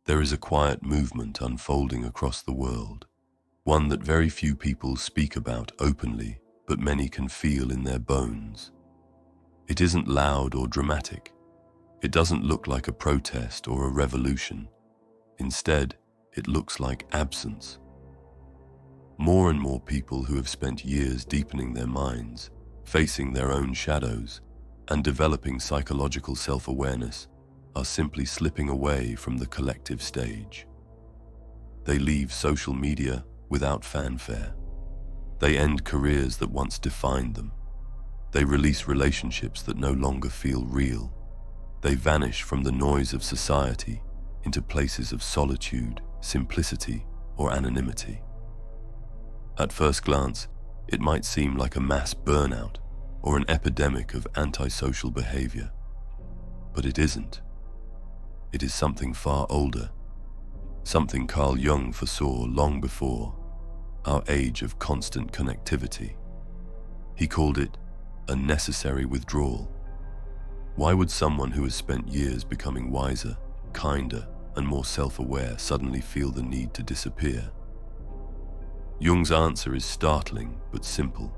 There is a quiet movement unfolding across the world, one that very few people speak about openly, but many can feel in their bones. It isn't loud or dramatic. It doesn't look like a protest or a revolution. Instead, it looks like absence. More and more people who have spent years deepening their minds, facing their own shadows, and developing psychological self-awareness are simply slipping away from the collective stage. They leave social media without fanfare. They end careers that once defined them. They release relationships that no longer feel real. They vanish from the noise of society into places of solitude, simplicity, or anonymity. At first glance, it might seem like a mass burnout or an epidemic of antisocial behavior. But it isn't. It is something far older, something Carl Jung foresaw long before our age of constant connectivity. He called it a necessary withdrawal. Why would someone who has spent years becoming wiser, kinder, and more self-aware suddenly feel the need to disappear? Jung's answer is startling but simple.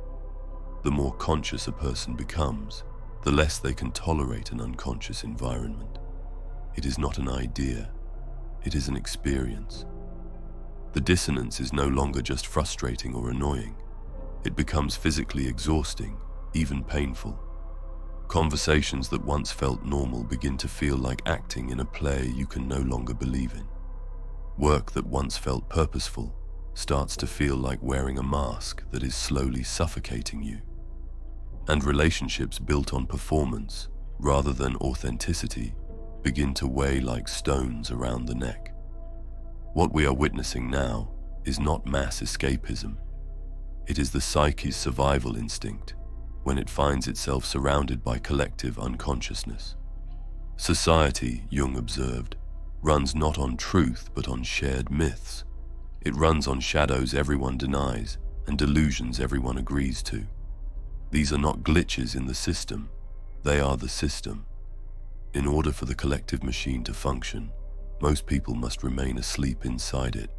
The more conscious a person becomes, the less they can tolerate an unconscious environment. It is not an idea, it is an experience. The dissonance is no longer just frustrating or annoying. It becomes physically exhausting, even painful. Conversations that once felt normal begin to feel like acting in a play you can no longer believe in. Work that once felt purposeful starts to feel like wearing a mask that is slowly suffocating you. And relationships built on performance rather than authenticity begin to weigh like stones around the neck. What we are witnessing now is not mass escapism. It is the psyche's survival instinct when it finds itself surrounded by collective unconsciousness. Society, Jung observed, runs not on truth but on shared myths. It runs on shadows everyone denies and delusions everyone agrees to. These are not glitches in the system, they are the system. In order for the collective machine to function, most people must remain asleep inside it.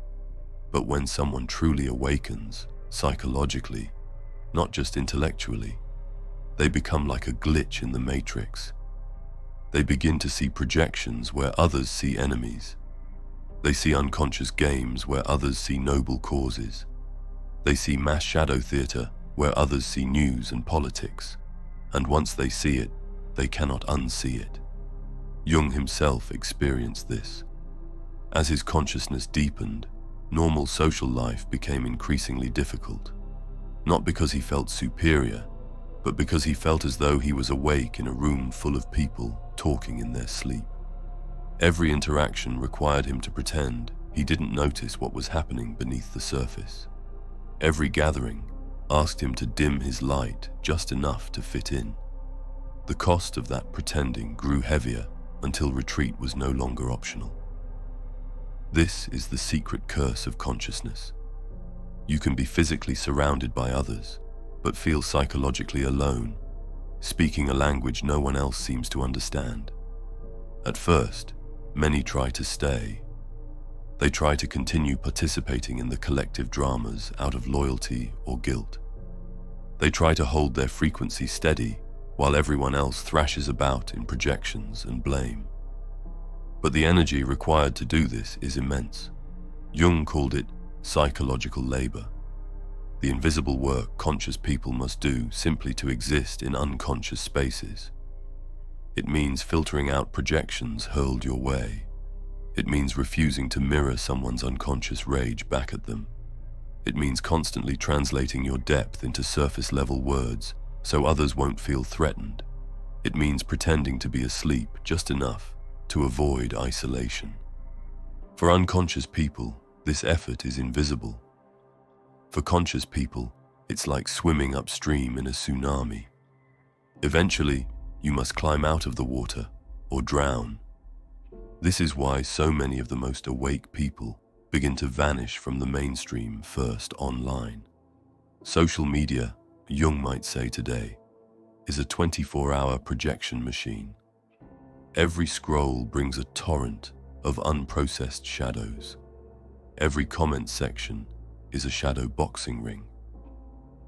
But when someone truly awakens, psychologically, not just intellectually, they become like a glitch in the matrix. They begin to see projections where others see enemies. They see unconscious games where others see noble causes. They see mass shadow theater where others see news and politics. And once they see it, they cannot unsee it. Jung himself experienced this. As his consciousness deepened, normal social life became increasingly difficult. Not because he felt superior, but because he felt as though he was awake in a room full of people talking in their sleep. Every interaction required him to pretend he didn't notice what was happening beneath the surface. Every gathering asked him to dim his light just enough to fit in. The cost of that pretending grew heavier until retreat was no longer optional. This is the secret curse of consciousness. You can be physically surrounded by others, but feel psychologically alone, speaking a language no one else seems to understand. At first, many try to stay. They try to continue participating in the collective dramas out of loyalty or guilt. They try to hold their frequency steady while everyone else thrashes about in projections and blame. But the energy required to do this is immense. Jung called it psychological labor, the invisible work conscious people must do simply to exist in unconscious spaces. It means filtering out projections hurled your way. It means refusing to mirror someone's unconscious rage back at them. It means constantly translating your depth into surface-level words so others won't feel threatened. It means pretending to be asleep just enough to avoid isolation. For unconscious people, this effort is invisible. For conscious people, it's like swimming upstream in a tsunami. Eventually, you must climb out of the water or drown. This is why so many of the most awake people begin to vanish from the mainstream first online. Social media, Jung might say today, is a 24-hour projection machine. Every scroll brings a torrent of unprocessed shadows. Every comment section is a shadow boxing ring.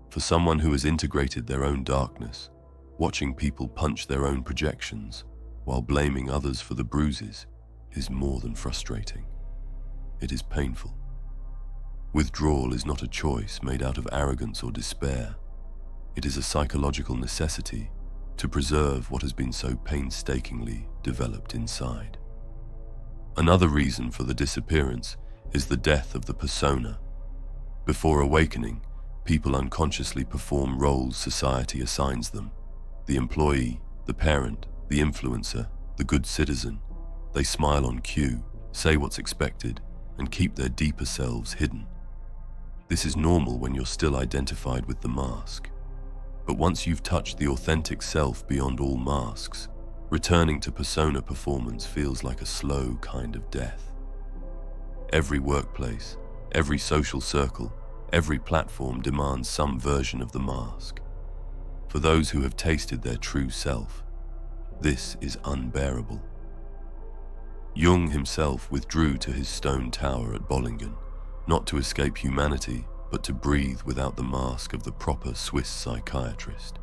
For someone who has integrated their own darkness, watching people punch their own projections while blaming others for the bruises is more than frustrating. It is painful. Withdrawal is not a choice made out of arrogance or despair. It is a psychological necessity to preserve what has been so painstakingly developed inside. Another reason for the disappearance is the death of the persona. Before awakening, people unconsciously perform roles society assigns them: the employee, the parent, the influencer, the good citizen. They smile on cue, say what's expected, and keep their deeper selves hidden. This is normal when you're still identified with the mask. But once you've touched the authentic self beyond all masks, returning to persona performance feels like a slow kind of death. Every workplace, every social circle, every platform demands some version of the mask. For those who have tasted their true self, this is unbearable. Jung himself withdrew to his stone tower at Bollingen, not to escape humanity, but to breathe without the mask of the proper Swiss psychiatrist.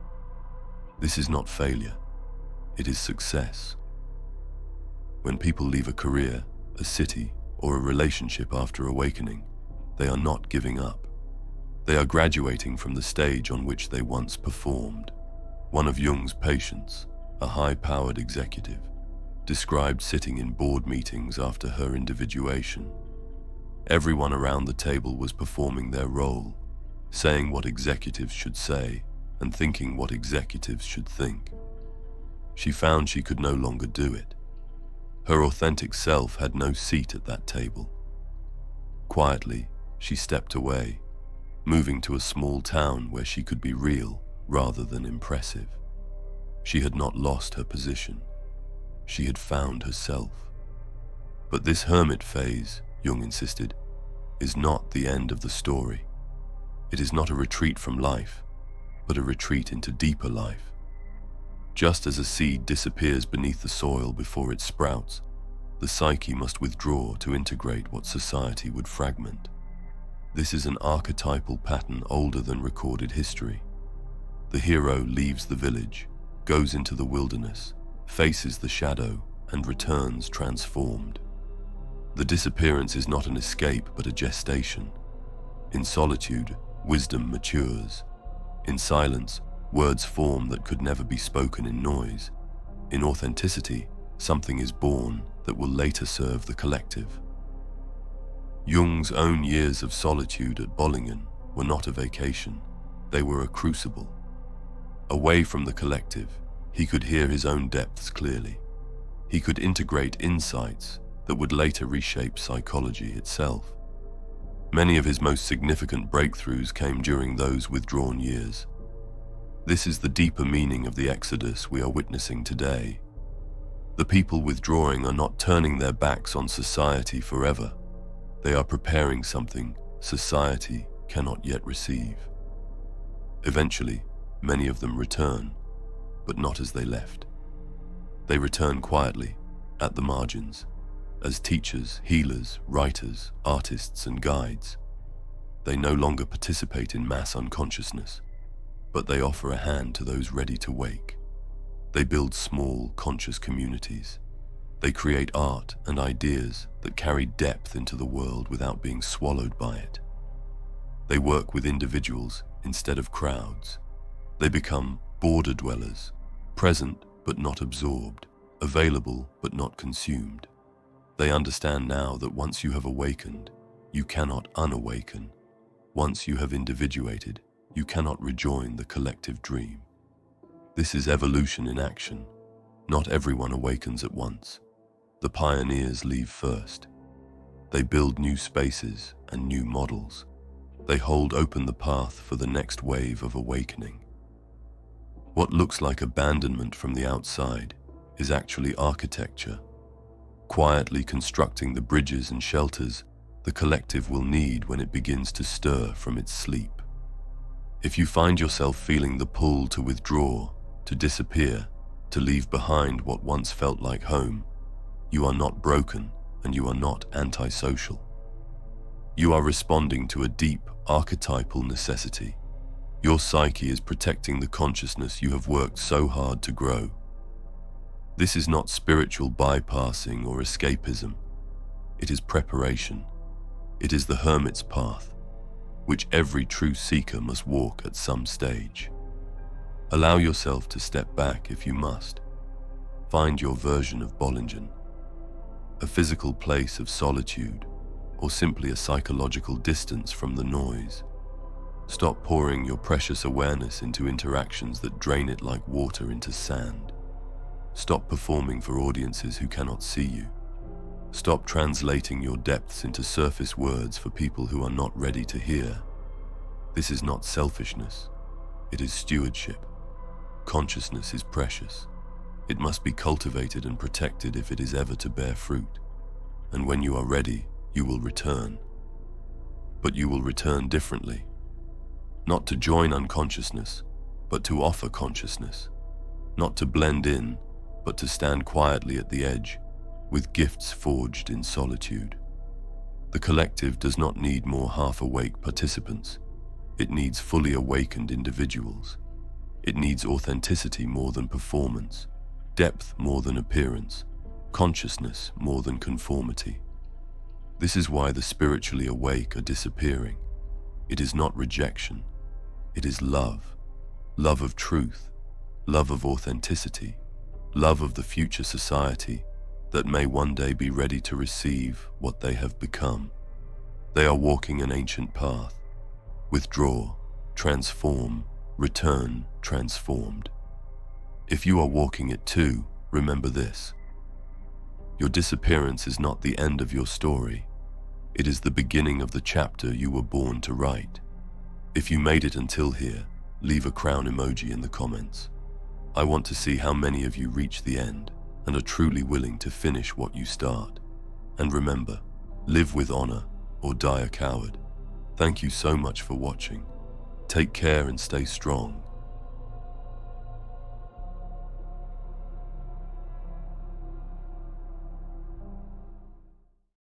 This is not failure, it is success. When people leave a career, a city, or a relationship after awakening, they are not giving up. They are graduating from the stage on which they once performed. One of Jung's patients, a high-powered executive, described sitting in board meetings after her individuation. Everyone around the table was performing their role, saying what executives should say and thinking what executives should think. She found she could no longer do it. Her authentic self had no seat at that table. Quietly, she stepped away, moving to a small town where she could be real rather than impressive. She had not lost her position. She had found herself. But this hermit phase, Jung insisted, is not the end of the story. It is not a retreat from life, but a retreat into deeper life. Just as a seed disappears beneath the soil before it sprouts, the psyche must withdraw to integrate what society would fragment. This is an archetypal pattern older than recorded history. The hero leaves the village, goes into the wilderness, faces the shadow, and returns transformed. The disappearance is not an escape but a gestation. In solitude, wisdom matures. In silence, words form that could never be spoken in noise. In authenticity, something is born that will later serve the collective. Jung's own years of solitude at Bollingen were not a vacation, they were a crucible. Away from the collective, he could hear his own depths clearly. He could integrate insights that would later reshape psychology itself. Many of his most significant breakthroughs came during those withdrawn years. This is the deeper meaning of the exodus we are witnessing today. The people withdrawing are not turning their backs on society forever. They are preparing something society cannot yet receive. Eventually, many of them return, but not as they left. They return quietly, at the margins, as teachers, healers, writers, artists, and guides. They no longer participate in mass unconsciousness, but they offer a hand to those ready to wake. They build small, conscious communities. They create art and ideas that carry depth into the world without being swallowed by it. They work with individuals instead of crowds. They become border dwellers, present but not absorbed, available but not consumed. They understand now that once you have awakened, you cannot unawaken. Once you have individuated, you cannot rejoin the collective dream. This is evolution in action. Not everyone awakens at once. The pioneers leave first. They build new spaces and new models. They hold open the path for the next wave of awakening. What looks like abandonment from the outside is actually architecture, quietly constructing the bridges and shelters the collective will need when it begins to stir from its sleep. If you find yourself feeling the pull to withdraw, to disappear, to leave behind what once felt like home, you are not broken, and you are not antisocial. You are responding to a deep, archetypal necessity. Your psyche is protecting the consciousness you have worked so hard to grow. This is not spiritual bypassing or escapism. It is preparation. It is the hermit's path, which every true seeker must walk at some stage. Allow yourself to step back if you must. Find your version of Bollingen, a physical place of solitude, or simply a psychological distance from the noise. Stop pouring your precious awareness into interactions that drain it like water into sand. Stop performing for audiences who cannot see you. Stop translating your depths into surface words for people who are not ready to hear. This is not selfishness. It is stewardship. Consciousness is precious. It must be cultivated and protected if it is ever to bear fruit. And when you are ready, you will return. But you will return differently. Not to join unconsciousness, but to offer consciousness. Not to blend in, but to stand quietly at the edge, with gifts forged in solitude. The collective does not need more half-awake participants. It needs fully awakened individuals. It needs authenticity more than performance, depth more than appearance, consciousness more than conformity. This is why the spiritually awake are disappearing. It is not rejection. It is love. Love of truth, love of authenticity, love of the future society that may one day be ready to receive what they have become. They are walking an ancient path. Withdraw, transform, return transformed. If you are walking it too, remember this. Your disappearance is not the end of your story. It is the beginning of the chapter you were born to write. If you made it until here, leave a crown emoji in the comments. I want to see how many of you reach the end and are truly willing to finish what you start. And remember, live with honor or die a coward. Thank you so much for watching. Take care and stay strong.